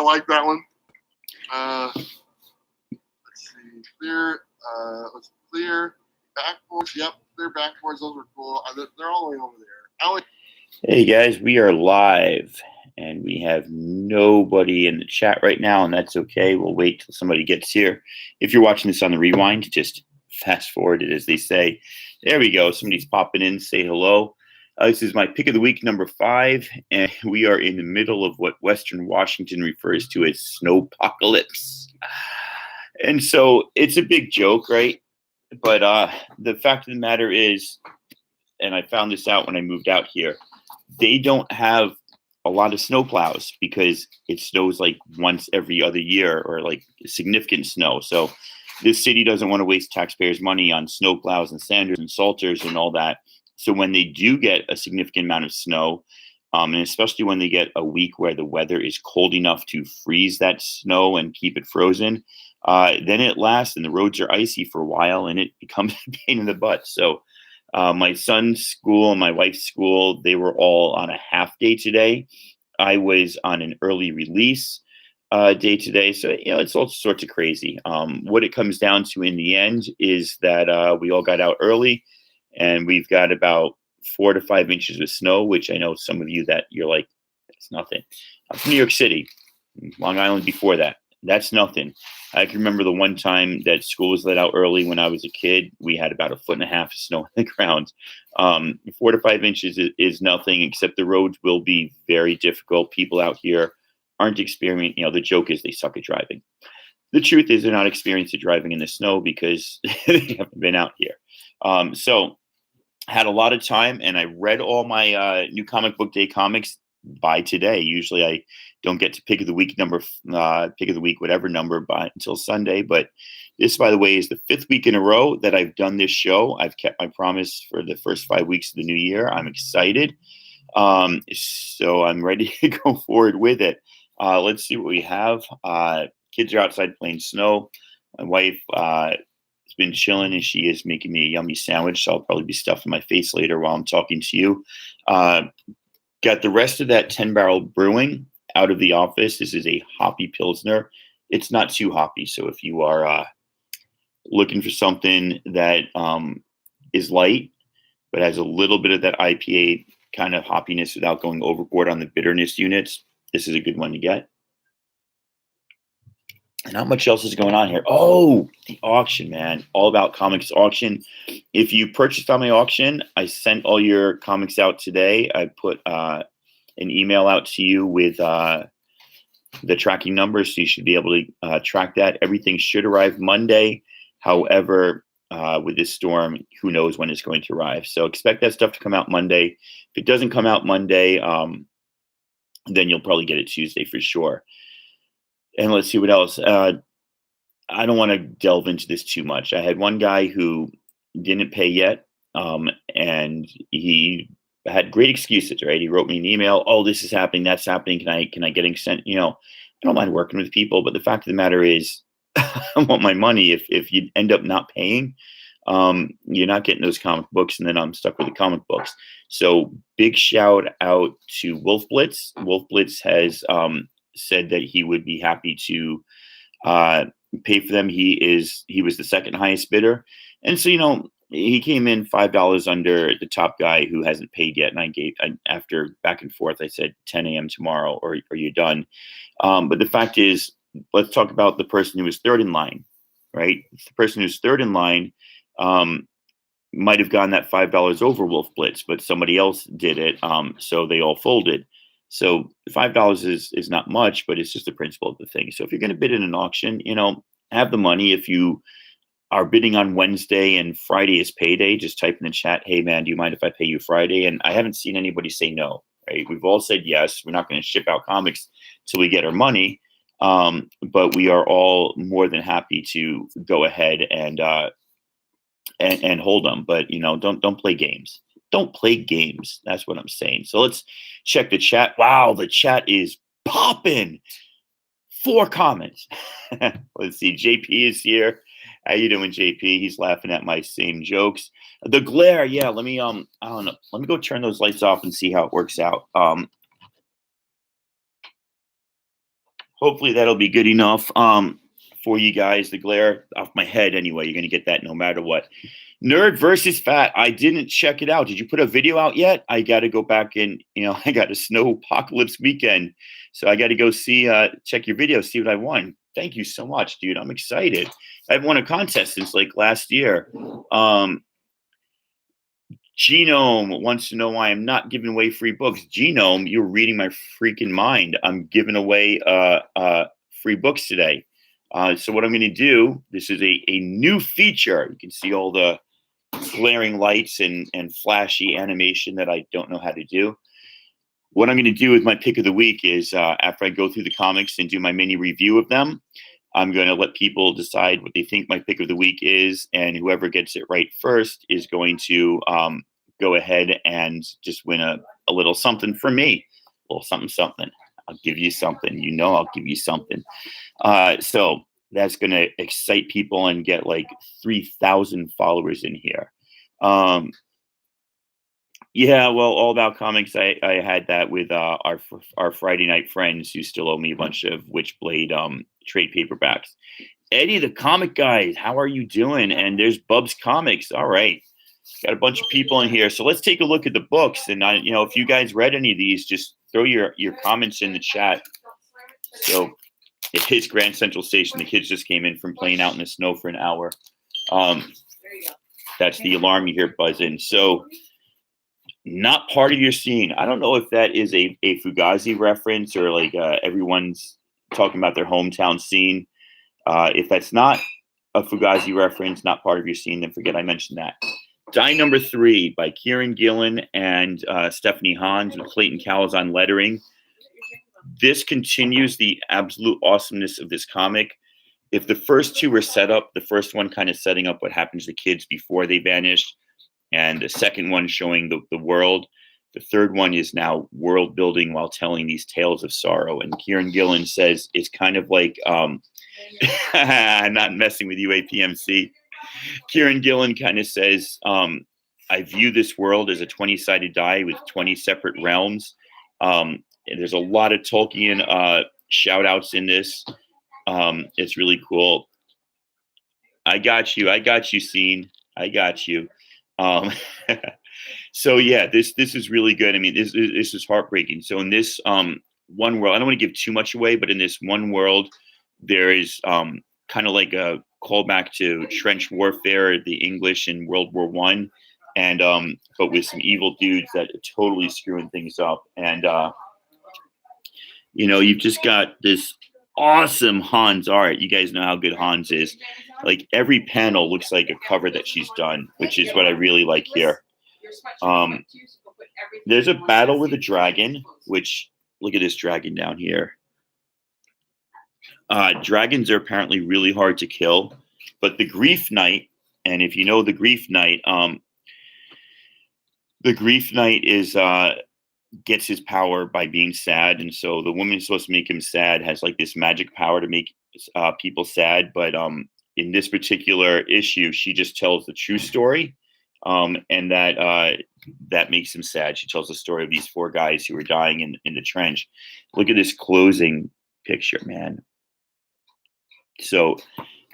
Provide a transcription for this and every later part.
like that one. Let's see. Clear. Let's clear backboards. Yep, clear backboards. Those were cool. They're all the way over there. Hey guys, we are live, and we have nobody in the chat right now, and that's okay. We'll wait till somebody gets here. If you're watching this on the rewind, just fast forward it, as they say. There we go. Somebody's popping in. Say hello. This is my pick of the week, number 5, and we are in the middle of what Western Washington refers to as snowpocalypse. And so it's a big joke, right? But the fact of the matter is, and I found this out when I moved out here, they don't have a lot of snowplows because it snows like once every other year, or like significant snow. So this city doesn't want to waste taxpayers' money on snowplows and sanders and salters and all that. So when they do get a significant amount of snow, and especially when they get a week where the weather is cold enough to freeze that snow and keep it frozen, then it lasts and the roads are icy for a while, and it becomes a pain in the butt. So my son's school and my wife's school, they were all on a half day today. I was on an early release day today. So, it's all sorts of crazy. What it comes down to in the end is that we all got out early, and we've got about 4 to 5 inches of snow, which I know some of you that you're like, that's nothing. I'm from New York City, Long Island before that. That's nothing. I can remember the one time that school was let out early when I was a kid. We had about 1.5 feet of snow on the ground. 4 to 5 inches is nothing, except the roads will be very difficult. People out here aren't experiencing, the joke is they suck at driving. The truth is they're not experienced at driving in the snow because they haven't been out here. So had a lot of time, and I read all my new comic book day comics by today. Usually I don't get to pick of the week whatever number by until Sunday, but this, by the way, is the 5th week in a row that I've done this show. I've kept my promise for the first 5 weeks of the new year. I'm excited. So I'm ready to go forward with it. Let's see what we have. Kids are outside playing snow. My wife has been chilling, and she is making me a yummy sandwich, so I'll probably be stuffing my face later while I'm talking to you. Got the rest of that 10-barrel brewing out of the office. This is a hoppy Pilsner. It's not too hoppy, so if you are looking for something that is light but has a little bit of that IPA kind of hoppiness without going overboard on the bitterness units, this is a good one to get. And not much else is going on here. Oh, the auction, man. All about comics auction. If you purchased on my auction, I sent all your comics out today. I put an email out to you with the tracking numbers, so you should be able to track that. Everything should arrive Monday. However, with this storm, who knows when it's going to arrive. So expect that stuff to come out Monday. If it doesn't come out Monday, then you'll probably get it Tuesday for sure. And let's see what else. I don't want to delve into this too much. I had one guy who didn't pay yet, and he had great excuses, right? He wrote me an email. Oh, this is happening. That's happening. Can I get sent? I don't mind working with people, but the fact of the matter is I want my money. If you end up not paying, you're not getting those comic books, and then I'm stuck with the comic books. So big shout out to Wolf Blitz. Wolf Blitz has said that he would be happy to pay for them. He was the second highest bidder, and so he came in $5 under the top guy who hasn't paid yet. And after back and forth, I said 10 a.m. tomorrow, or you're done. But the fact is, let's talk about the person who was third in line, right? The person who's third in line might have gone that $5 over Wolf Blitz, but somebody else did it, so they all folded. So $5 is not much, but it's just the principle of the thing. So if you're going to bid in an auction, have the money. If you are bidding on Wednesday and Friday is payday, just type in the chat, hey man, do you mind if I pay you Friday? And I haven't seen anybody say no, right? We've all said yes. We're not going to ship out comics till we get our money. But we are all more than happy to go ahead and hold them. But don't play games. Don't play games. That's what I'm saying. So let's check the chat. Wow, the chat is popping. 4 comments. Let's see. JP is here. How you doing, JP? He's laughing at my same jokes. The glare, yeah. Let me I don't know. Let me go turn those lights off and see how it works out. hopefully that'll be good enough for you guys. The glare off my head anyway. You're gonna get that no matter what. Nerd versus Fat. I didn't check it out. Did you put a video out yet? I got to go back and I got a snow apocalypse weekend, so I got to go see check your video, see what I won. Thank you so much, dude. I'm excited. I've won a contest since like last year. Genome wants to know why I'm not giving away free books. Genome, you're reading my freaking mind. I'm giving away free books today. So what I'm going to do, this is a new feature. You can see all the glaring lights and flashy animation that I don't know how to do. What I'm going to do with my pick of the week is after I go through the comics and do my mini review of them, I'm going to let people decide what they think my pick of the week is, and whoever gets it right first is going to go ahead and just win a little something from me. A little something. I'll give you something. I'll give you something. So that's going to excite people and get like 3,000 followers in here. Yeah, well, All About Comics, I had that with our Friday night friends who still owe me a bunch of Witchblade trade paperbacks. Eddie, the comic guy, how are you doing? And there's Bub's Comics. All right. Got a bunch of people in here. So let's take a look at the books. And if you guys read any of these, just throw your comments in the chat. So it is Grand Central Station. The kids just came in from playing out in the snow for an hour. That's the alarm you hear buzzing. So not part of your scene. I don't know if that is a Fugazi reference or like everyone's talking about their hometown scene. If that's not a Fugazi reference, not part of your scene, then forget I mentioned that. Die Number 3 by Kieran Gillen and Stephanie Hans with Clayton Cowles on lettering. This continues the absolute awesomeness of this comic. If the first two were set up, the first one kind of setting up what happens to kids before they vanished, and the second one showing the world. The third one is now world building while telling these tales of sorrow. And Kieran Gillen says it's kind of like, I'm not messing with you, APMC. Kieran Gillen kind of says, I view this world as a 20-sided die with 20 separate realms. There's a lot of Tolkien shout outs in this. It's really cool. I got you, Scene. I got you. So yeah, this is really good. I mean, this is heartbreaking. So in this one world, I don't want to give too much away, but in this one world, there is kind of like a callback to trench warfare, the English in World War I, and but with some evil dudes that are totally screwing things up. And you've just got this awesome Hans art. You guys know how good Hans is. Like every panel looks like a cover that she's done, which is what I really like here. There's a battle with a dragon, which look at this dragon down here. Dragons are apparently really hard to kill, but the Grief Knight, and if you know the Grief Knight is gets his power by being sad, and so the woman who's supposed to make him sad has like this magic power to make people sad. But in this particular issue, she just tells the true story, and that makes him sad. She tells the story of these 4 guys who were dying in the trench. Look at this closing picture, man. So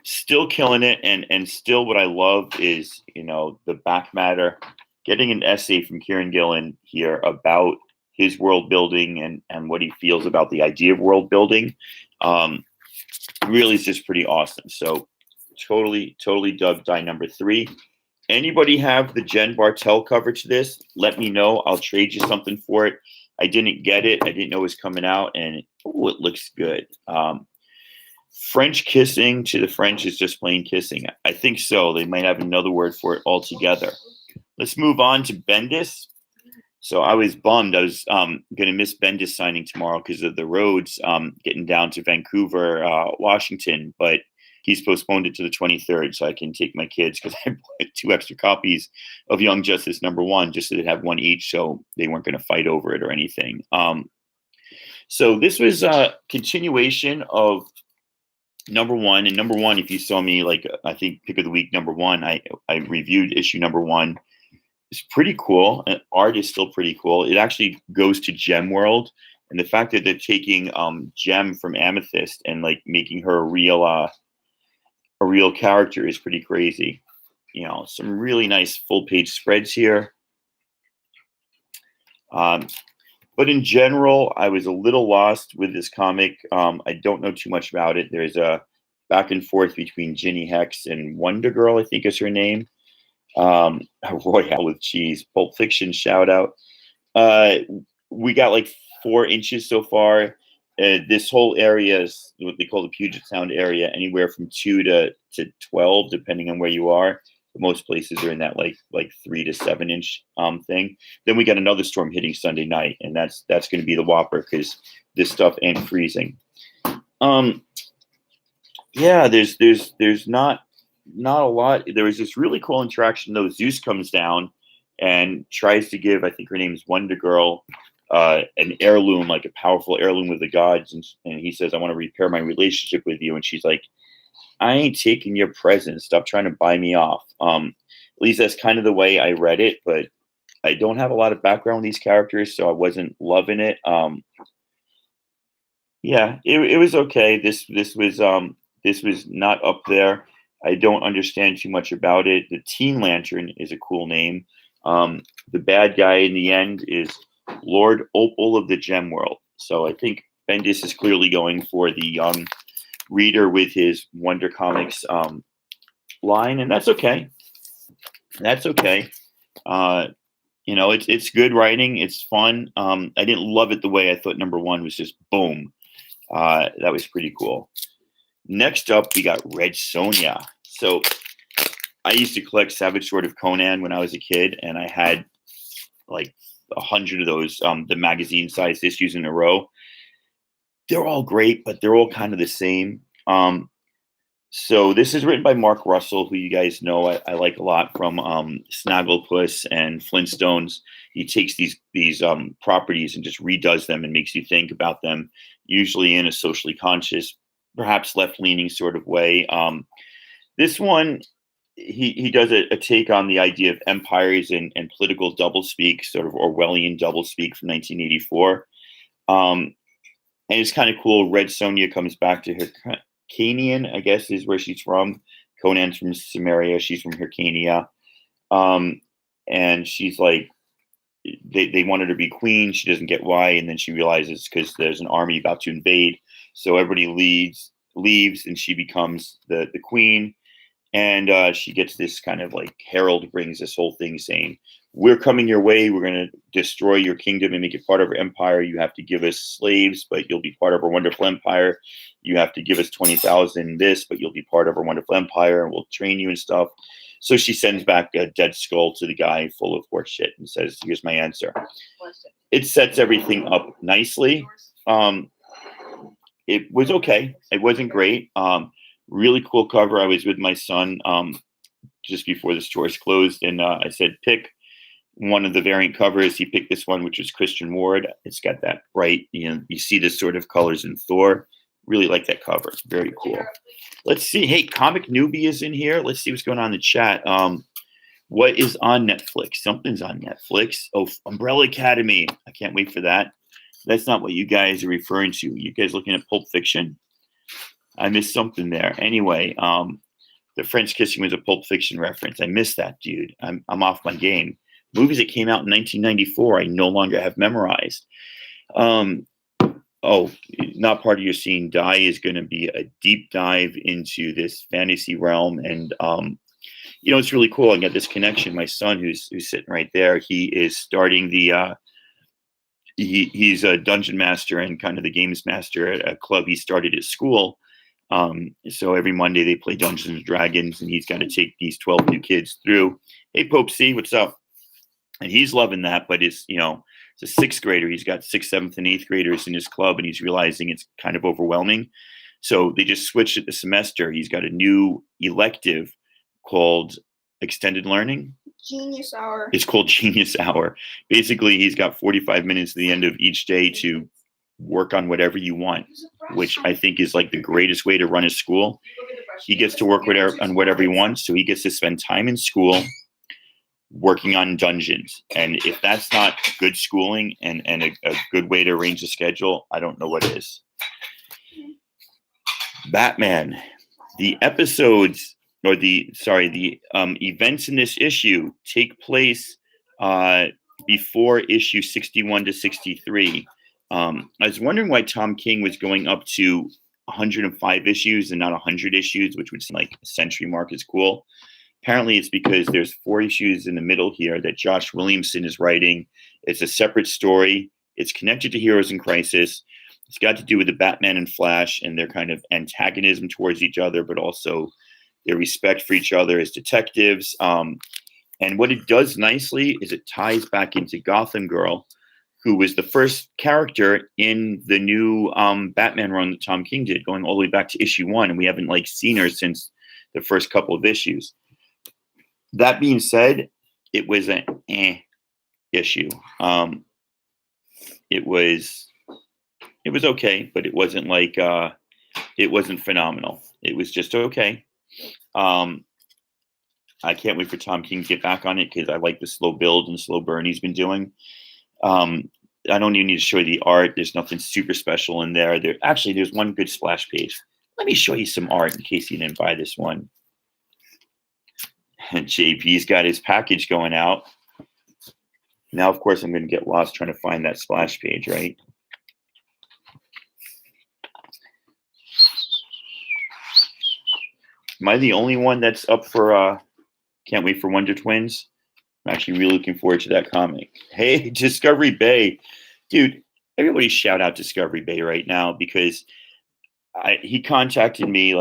still killing it, and still what I love is the back matter. Getting an essay from Kieran Gillen here about his world building and what he feels about the idea of world building really is just pretty awesome. So totally dubbed Die Number 3. Anybody have the Jen Bartel cover to this? Let me know. I'll trade you something for it. I didn't get it. I didn't know it was coming out, and it looks good. French kissing to the French is just plain kissing. I think so. They might have another word for it altogether. Let's move on to Bendis. So I was bummed. I was going to miss Bendis signing tomorrow because of the roads getting down to Vancouver, Washington. But he's postponed it to the 23rd, so I can take my kids because I bought 2 extra copies of Young Justice #1 just so they'd have one each, so they weren't going to fight over it or anything. So this was a continuation of #1. And #1, if you saw me, like I think pick of the week #1, I reviewed issue #1. It's pretty cool. And art is still pretty cool. It actually goes to Gem World, And the fact that they're taking Gem from Amethyst and like making her a real character is pretty crazy. Some really nice full page spreads here. But in general, I was a little lost with this comic. I don't know too much about it. There's a back and forth between Ginny Hex and Wonder Girl, I think is her name. Royale with cheese. Pulp Fiction shout out. We got like 4 inches so far. This whole area is what they call the Puget Sound area, anywhere from 2 to 12, depending on where you are. Most places are in that like 3 to 7 inch thing. Then we got another storm hitting Sunday night, and that's going to be the whopper because this stuff ain't freezing. Yeah, there's not a lot. There was this really cool interaction though. Zeus comes down and tries to give, I think her name is Wonder Girl, an heirloom, like a powerful heirloom of the gods, and he says, "I want to repair my relationship with you," and she's like, "I ain't taking your present. Stop trying to buy me off." At least that's kind of the way I read it, but I don't have a lot of background with these characters, so I wasn't loving it. Yeah, it was okay. This was not up there. I don't understand too much about it. The Teen Lantern is a cool name. The bad guy in the end is Lord Opal of the Gem World. So I think Bendis is clearly going for the young reader with his Wonder Comics line, and that's okay. That's okay. It's good writing. It's fun. I didn't love it the way I thought number 1 was just boom. That was pretty cool. Next up, we got Red Sonja. So I used to collect Savage Sword of Conan when I was a kid, and I had like 100 of those, the magazine-sized issues in a row. They're all great, but they're all kind of the same. So this is written by Mark Russell, who you guys know I like a lot from Snagglepuss and Flintstones. He takes these properties and just redoes them and makes you think about them, usually in a socially conscious, perhaps left-leaning sort of way. This one, he does a take on the idea of empires and political doublespeak, sort of Orwellian doublespeak from 1984. And it's kind of cool. Red Sonja comes back to Hyrcanian, I guess is where she's from. Conan's from Samaria. She's from Hyrcania. And she's like, they wanted her to be queen. She doesn't get why. And then she realizes because there's an army about to invade. So everybody leaves and she becomes the queen. And she gets this kind of like herald brings this whole thing saying, "We're coming your way. We're going to destroy your kingdom and make it part of our empire. You have to give us slaves, but you'll be part of our wonderful empire. You have to give us 20,000 this, but you'll be part of our wonderful empire, and we'll train you and stuff." So she sends back a dead skull to the guy full of horse shit and says, "Here's my answer." It sets everything up nicely. It was okay. It wasn't great. Really cool cover. I was with my son just before the stores closed, and I said, pick one of the variant covers. He picked this one, which was Christian Ward. It's got that bright, you see the sort of colors in Thor. Really like that cover. It's very cool. Let's see. Hey, Comic Newbie is in here. Let's see what's going on in the chat. What is on Netflix? Something's on Netflix. Oh, Umbrella Academy. I can't wait for that. That's not what you guys are referring to. You guys looking at Pulp Fiction? I missed something there. Anyway, the French kissing was a Pulp Fiction reference. I missed that, dude. I'm off my game. Movies that came out in 1994, I no longer have memorized. Not part of your scene. Die is going to be a deep dive into this fantasy realm, and it's really cool. I got this connection. My son, who's sitting right there, he is starting the. He's a dungeon master and kind of the games master at a club he started at school. So every Monday they play Dungeons and Dragons, and he's got to take these 12 new kids through. Hey, Pope C, what's up? And he's loving that, but it's a 6th grader. He's got 6th, 7th, and 8th graders in his club, and he's realizing it's kind of overwhelming. So they just switched it the semester. He's got a new elective called Extended Learning. Genius Hour. It's called Genius Hour. Basically, he's got 45 minutes at the end of each day to work on whatever you want, which I think is like the greatest way to run a school. He gets to work on whatever he wants, so he gets to spend time in school, working on dungeons. And if that's not good schooling and a good way to arrange the schedule, I don't know what is. Batman, the episodes or the events in this issue take place before issue 61 to 63. I was wondering why Tom King was going up to 105 issues and not 100 issues, which would seem like a century mark is cool. Apparently, it's because there's 4 issues in the middle here that Josh Williamson is writing. It's a separate story. It's connected to Heroes in Crisis. It's got to do with the Batman and Flash and their kind of antagonism towards each other, but also their respect for each other as detectives. And what it does nicely is it ties back into Gotham Girl, who was the first character in the new Batman run that Tom King did, going all the way back to issue 1. And we haven't seen her since the first couple of issues. That being said, it was an issue. It was okay, but it wasn't it wasn't phenomenal. It was just okay. I can't wait for Tom King to get back on it because I like the slow build and slow burn he's been doing. I don't even need to show you the art. There's nothing super special in there. There's one good splash page. Let me show you some art in case you didn't buy this one. And JP's got his package going out. Now, of course, I'm going to get lost trying to find that splash page, right? Am I the only one that's up for can't wait for Wonder Twins? I'm actually really looking forward to that comic. Hey, Discovery Bay. Dude, everybody shout out Discovery Bay right now because he contacted me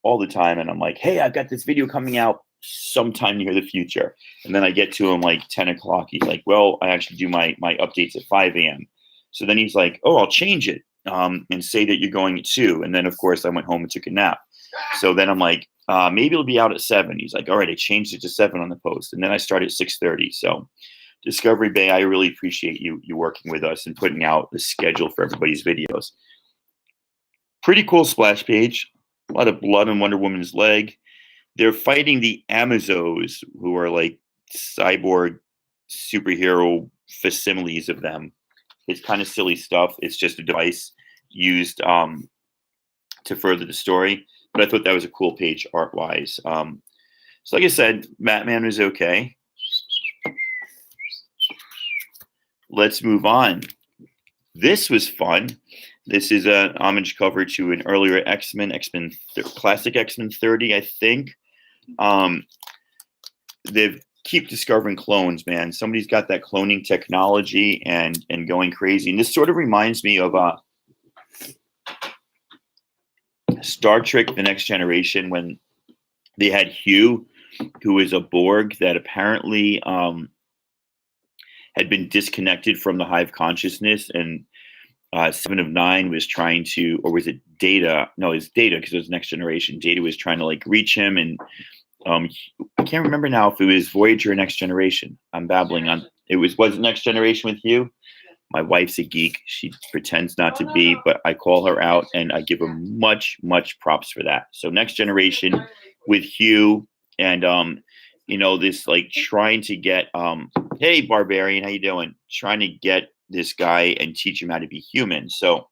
all the time and I'm like, hey, I've got this video coming out sometime near the future. And then I get to him 10 o'clock. He's like, well, I actually do my updates at 5 a.m. So then he's like, oh, I'll change it and say that you're going at 2. And then, of course, I went home and took a nap. So then I'm like, maybe it'll be out at 7. He's like, all right, I changed it to 7 on the post. And then I started at 6:30. So Discovery Bay, I really appreciate you working with us and putting out the schedule for everybody's videos. Pretty cool splash page. A lot of blood on Wonder Woman's leg. They're fighting the Amazons, who are cyborg superhero facsimiles of them. It's kind of silly stuff. It's just a device used to further the story. But I thought that was a cool page art-wise. So like I said, Batman was okay. Let's move on. This was fun. This is an homage cover to an earlier X-Men Classic X-Men 30, I think. They keep discovering clones, man. Somebody's got that cloning technology and going crazy. And this sort of reminds me of Star Trek The Next Generation when they had Hugh, who is a Borg that apparently had been disconnected from the hive consciousness, and 7 of 9 was trying to, or was it Data? No, it's Data because it was Next Generation. Data was trying to reach him, and I can't remember now if it was Voyager or Next Generation. I'm babbling on. Was it Next Generation with Hugh? My wife's a geek. She pretends not to be, but I call her out and I give her much, much props for that. So Next Generation with Hugh and, this trying to get, hey, Barbarian, how you doing? Trying to get this guy and teach him how to be human. So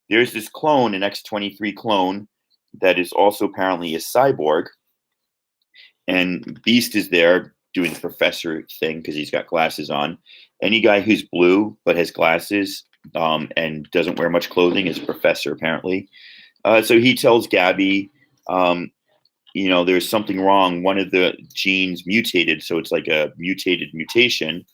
there's this clone, an X-23 clone that is also apparently a cyborg. And Beast is there doing the professor thing because he's got glasses on. Any guy who's blue but has glasses and doesn't wear much clothing is a professor, apparently. So he tells Gabby, there's something wrong. One of the genes mutated, so it's like a mutated mutation.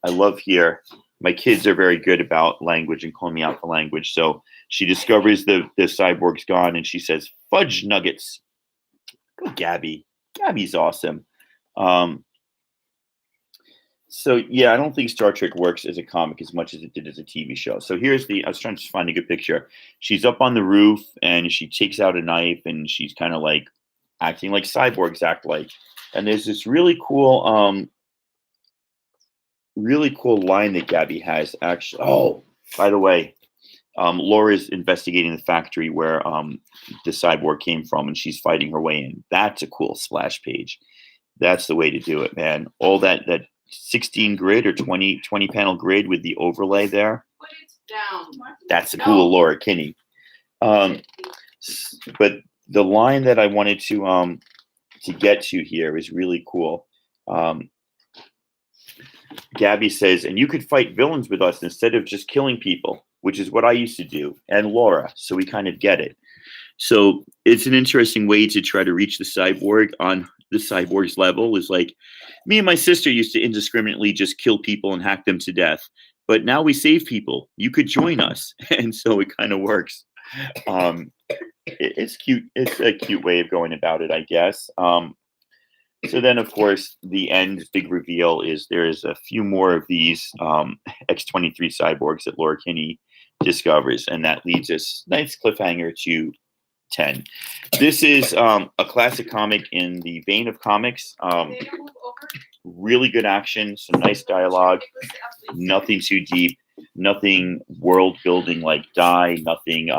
I love here. My kids are very good about language and calling me out for language. So she discovers the cyborg's gone, and she says, fudge nuggets. Go Gabby. Gabby's awesome. So yeah, I don't think Star Trek works as a comic as much as it did as a TV show. So I was trying to find a good picture. She's up on the roof and she takes out a knife and she's kind of acting like cyborgs act like. And there's this really cool line that Gabby has actually. Oh, by the way, Laura's investigating the factory where the cyborg came from and she's fighting her way in. That's a cool splash page. That's the way to do it, man. All that 16 grid or 20 panel grid with the overlay there. Put it down. That's a cool Laura Kinney. But the line that I wanted to get to here is really cool. Gabby says, and you could fight villains with us instead of just killing people, which is what I used to do, and Laura. So we kind of get it. So it's an interesting way to try to reach the cyborg on the cyborg's level. Is like me and my sister used to indiscriminately just kill people and hack them to death. But now we save people. You could join us. And so it kind of works. It's cute. It's a cute way of going about it, I guess. So then, of course, the end big reveal is there's a few more of these X-23 cyborgs that Laura Kinney discovers, and that leads us nice cliffhanger to 10. This is a classic comic in the vein of comics. Really good action, some nice dialogue, nothing too deep, nothing world building like Die, nothing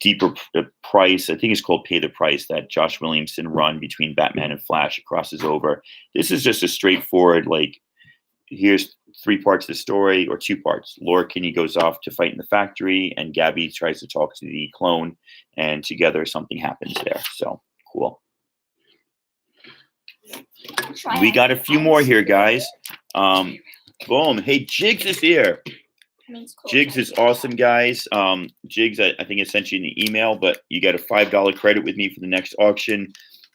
deeper price. I think it's called Pay the Price, that Josh Williamson run between Batman and Flash. It crosses over. This is just a straightforward, like, here's 3 parts of the story, or 2 parts. Laura Kinney goes off to fight in the factory, and Gabby tries to talk to the clone, and together something happens there. So cool. We got a few more here, guys. Boom. Hey, Jigs is here. Jigs is awesome, guys. Jigs, I think I sent you an email, but you got a $5 credit with me for the next auction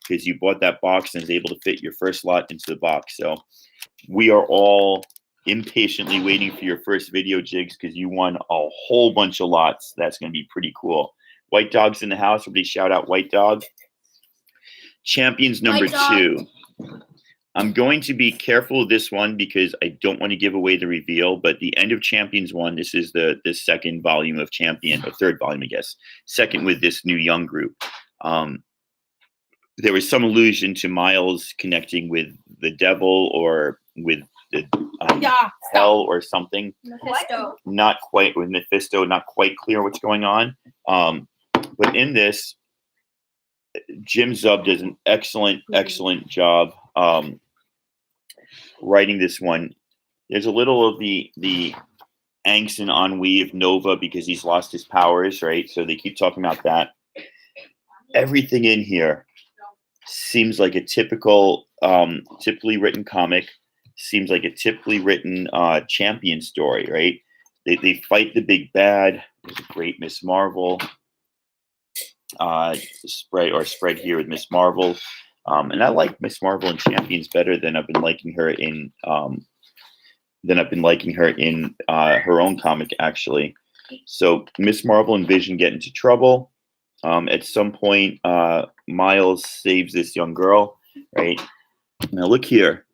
because you bought that box and was able to fit your first lot into the box. So we are all impatiently waiting for your first video, Jigs, because you won a whole bunch of lots. That's going to be pretty cool. White Dog's in the house. Everybody shout out White Dog. Champions number 2. I'm going to be careful with this one because I don't want to give away the reveal, but the end of Champions 1, this is the second volume of Champion, or third volume, I guess, second with this new young group. There was some allusion to Miles connecting with the devil or with the hell or something. Mephisto. Not quite with Mephisto, not quite clear what's going on. But in this, Jim Zub does an excellent job writing this one. There's a little of the angst and ennui of Nova because he's lost his powers, right? So they keep talking about that. Everything in here seems like a typically written comic, seems like a typically written champion story, right? They fight the big bad. There's a great Miss Marvel spread here with Miss Marvel. And I like Miss Marvel in Champions better than I've been liking her in her own comic, actually. So Miss Marvel and Vision get into trouble. At some point, Miles saves this young girl, right? Now look here.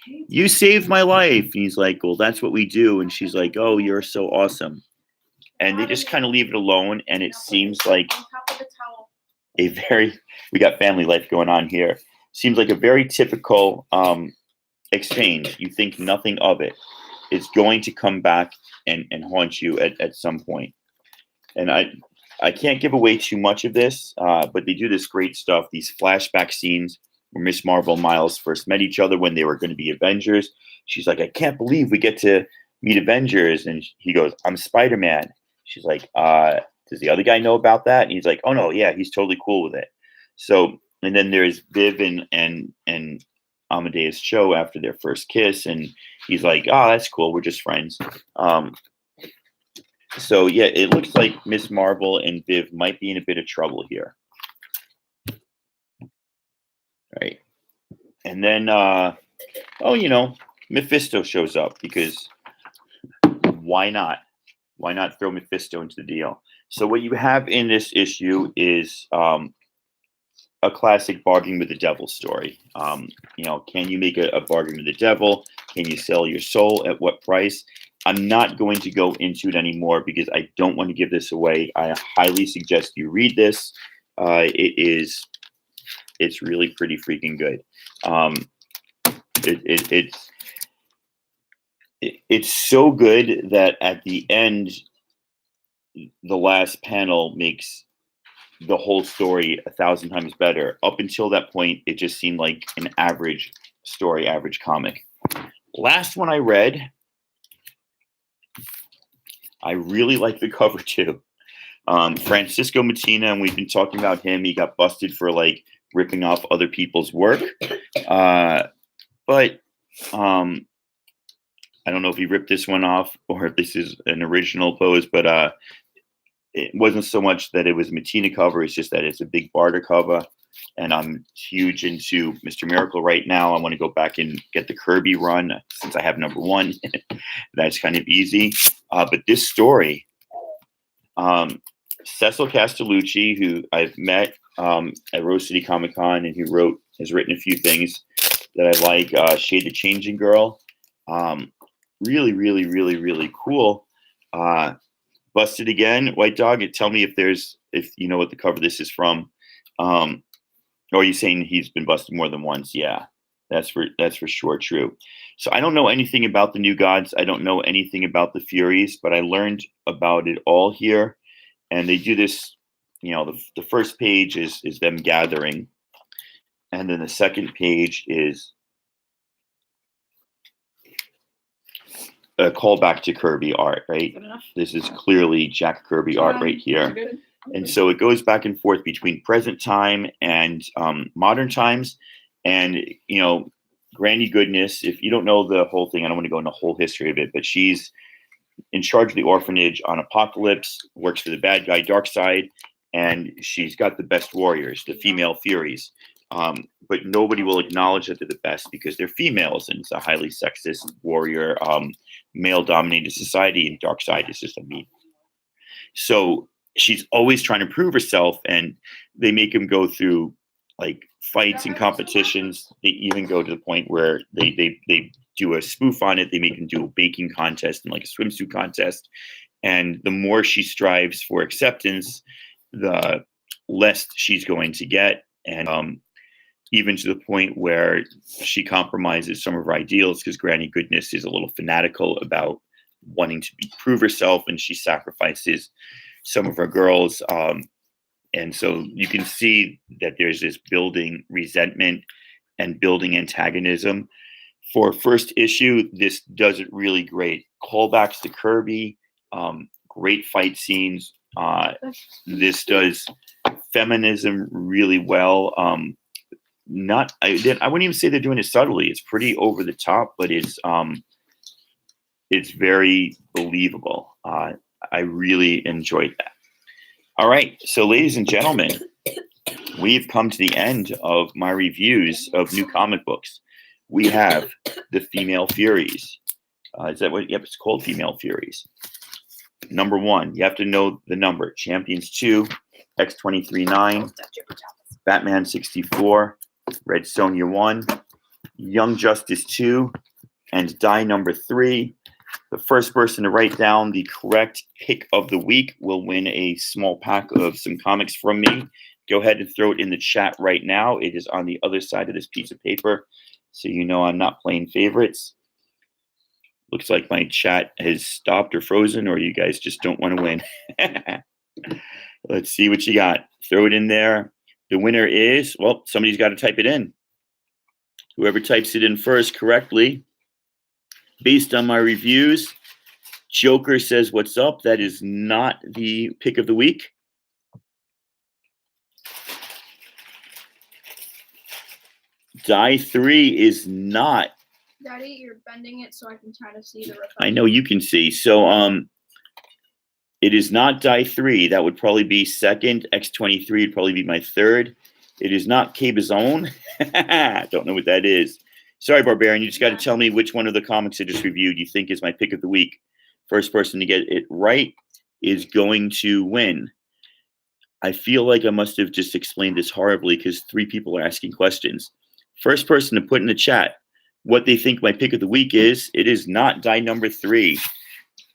You saved my life. And he's like, well, that's what we do. And she's like, oh, you're so awesome. And they just kind of leave it alone. And it seems like we got family life going on here. Seems like a very typical exchange. You think nothing of it. It's going to come back and haunt you at some point. And I can't give away too much of this, but they do this great stuff. These flashback scenes where Miss Marvel and Miles first met each other when they were going to be Avengers. She's like, I can't believe we get to meet Avengers. And he goes, I'm Spider-Man. She's like, does the other guy know about that? And he's like, oh no, yeah, he's totally cool with it. So, and then there's Viv and Amadeus Cho after their first kiss, and he's like, oh, that's cool, we're just friends. So yeah, it looks like Miss Marvel and Viv might be in a bit of trouble here. Right. And then Mephisto shows up because why not? Why not throw Mephisto into the deal? So what you have in this issue is a classic bargain with the devil story. Can you make a bargain with the devil? Can you sell your soul? At what price? I'm not going to go into it anymore because I don't want to give this away. I highly suggest you read this. It's really pretty freaking good. It's so good that at the end, the last panel makes the whole story 1,000 times better. Up until that point, it just seemed like an average story, average comic. Last one I read, I really like the cover too. Francisco Mattina, and we've been talking about him. He got busted for like ripping off other people's work. But I don't know if he ripped this one off or if this is an original pose, but it wasn't so much that it was a Mattina cover. It's just that it's a big barter cover. And I'm huge into Mr. Miracle right now. I want to go back and get the Kirby run since I have number one. That's kind of easy. But this story, Cecil Castellucci, who I've met at Rose City Comic Con, and who has written a few things that I like. Shade the Changing Girl. Really, really, really, really cool. Busted Again, White Dog. Tell me if you know what the cover this is from. Or are you saying he's been busted more than once? Yeah, that's for sure true. So I don't know anything about the New Gods. I don't know anything about the Furies, but I learned about it all here. And they do this, the first page is them gathering. And then the second page is a callback to Kirby art, right? This is clearly Jack Kirby art right here. And so it goes back and forth between present time and modern times. And, Granny Goodness, if you don't know the whole thing, I don't want to go into the whole history of it, but she's in charge of the orphanage on Apocalypse, works for the bad guy Darkseid, and she's got the best warriors, the female Furies. But nobody will acknowledge that they're the best because they're females, and it's a highly sexist warrior, male-dominated society, and Darkseid is just a mean. So she's always trying to prove herself, and they make him go through like fights and competitions. They even go to the point where they do a spoof on it. They make him do a baking contest and like a swimsuit contest. And the more she strives for acceptance, the less she's going to get. And even to the point where she compromises some of her ideals because Granny Goodness is a little fanatical about wanting to prove herself, and she sacrifices some of her girls. And so you can see that there's this building resentment and building antagonism. For first issue, this does it really great. Callbacks to Kirby, great fight scenes. This does feminism really well. I wouldn't even say they're doing it subtly. It's pretty over the top, but it's very believable. I really enjoyed that. All right, so ladies and gentlemen, we've come to the end of my reviews of new comic books. We have the Female Furies. Is that what? Yep, it's called Female Furies. Number 1, you have to know the number. Champions 2, X-23 9, Batman 64, Red Sonja 1, Young Justice 2, and Die number 3. The first person to write down the correct pick of the week will win a small pack of some comics from me. Go ahead and throw it in the chat right now. It is on the other side of this piece of paper, so you know I'm not playing favorites. Looks like my chat has stopped or frozen, or you guys just don't want to win. Let's see what you got. Throw it in there. The winner is, well, somebody's got to type it in. Whoever types it in first correctly, based on my reviews, Joker says, "What's up?" That is not the pick of the week. Die 3 is not. Daddy, you're bending it so I can try to see the reflection. I know you can see. So it is not Die 3. That would probably be second. X-23 would probably be my third. It is not Cabazone. Don't know what that is. Sorry, Barbarian. You just got to tell me which one of the comics I just reviewed you think is my pick of the week. First person to get it right is going to win. I feel like I must have just explained this horribly because 3 people are asking questions. First person to put in the chat what they think my pick of the week is. It is not Die number 3.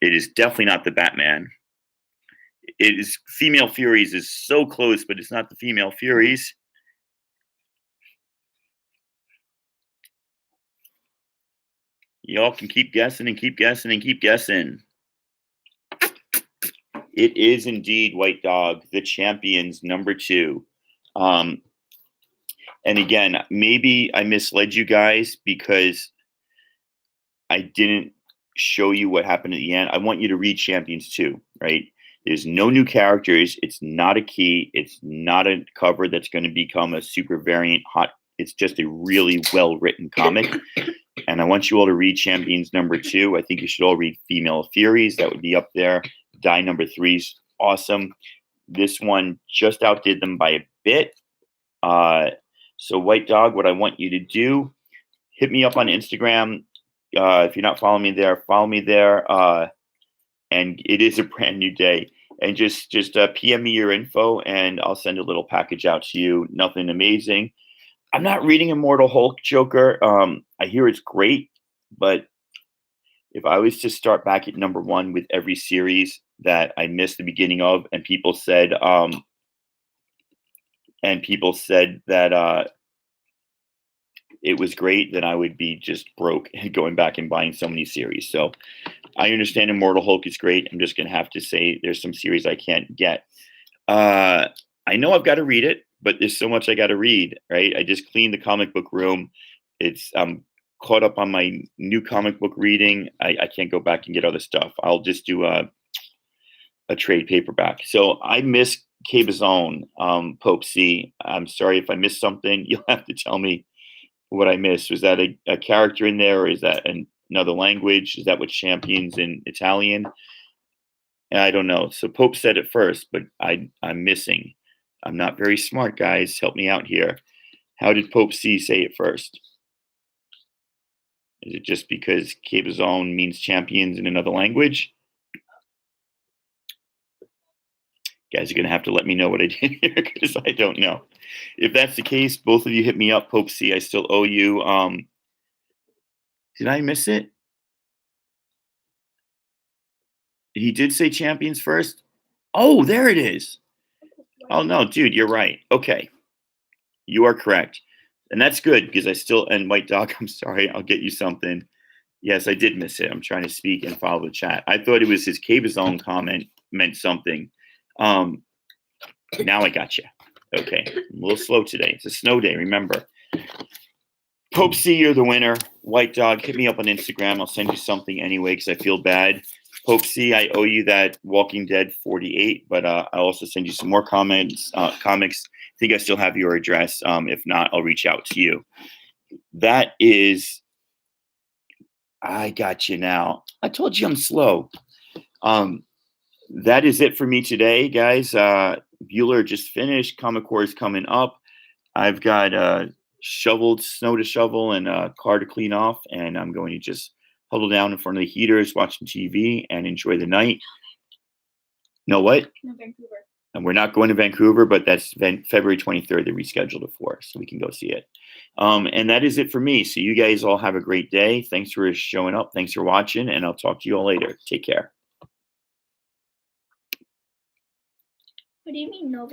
It is definitely not the Batman. It is Female Furies is so close, but it's not the Female Furies. Y'all can keep guessing and keep guessing and keep guessing. It is indeed White Dog, the champions #2. And again, maybe I misled you guys because I didn't show you what happened at the end. I want you to read Champions 2, right? There's no new characters. It's not a key. It's not a cover that's going to become a super variant hot. It's just a really well-written comic. And I want you all to read Champions #2. I think you should all read Female Furies. That would be up there. Die #3's awesome. This one just outdid them by a bit. So White Dog, what I want you to do, hit me up on Instagram. If you're not following me there, follow me there. And it is a brand new day. And just PM me your info, and I'll send a little package out to you. Nothing amazing. I'm not reading Immortal Hulk, Joker. I hear it's great, but if I was to start back at #1 with every series that I missed the beginning of, and people said that it was great, then I would be just broke and going back and buying so many series. So I understand Immortal Hulk is great. I'm just going to have to say there's some series I can't get. I know I've got to read it, but there's so much I got to read, right? I just cleaned the comic book room. I'm caught up on my new comic book reading. I can't go back and get other stuff. I'll just do a trade paperback. So I miss Cabazon, Pope C. I'm sorry if I missed something. You'll have to tell me what I missed. Was that a character in there, or is that another language? Is that what Champions in Italian? I don't know. So Pope said it first, but I'm missing. I'm not very smart, guys. Help me out here. How did Pope C say it first? Is it just because Cabazon means champions in another language? Guys are going to have to let me know what I did here, because I don't know. If that's the case, both of you hit me up. Pope C, I still owe you. Did I miss it? He did say champions first. Oh, there it is. Oh, no, dude, you're right. Okay. You are correct. And that's good, because and White Dog, I'm sorry, I'll get you something. Yes, I did miss it. I'm trying to speak and follow the chat. I thought it was his Cabazon comment meant something. Now I got you. Okay. I'm a little slow today. It's a snow day, remember. Pope C, you're the winner. White Dog, hit me up on Instagram. I'll send you something anyway, because I feel bad. Pope C, I owe you that Walking Dead 48, but I'll also send you some more comics. I think I still have your address. If not, I'll reach out to you. I got you now. I told you I'm slow. That is it for me today, guys. Bueller just finished. Comic Core is coming up. I've got snow to shovel and a car to clean off, and I'm going to just huddle down in front of the heaters, watching TV, and enjoy the night. No, what? No, Vancouver. And we're not going to Vancouver, but that's February 23rd. They rescheduled it for us, so we can go see it. And that is it for me. So you guys all have a great day. Thanks for showing up. Thanks for watching, and I'll talk to you all later. Take care. What do you mean no?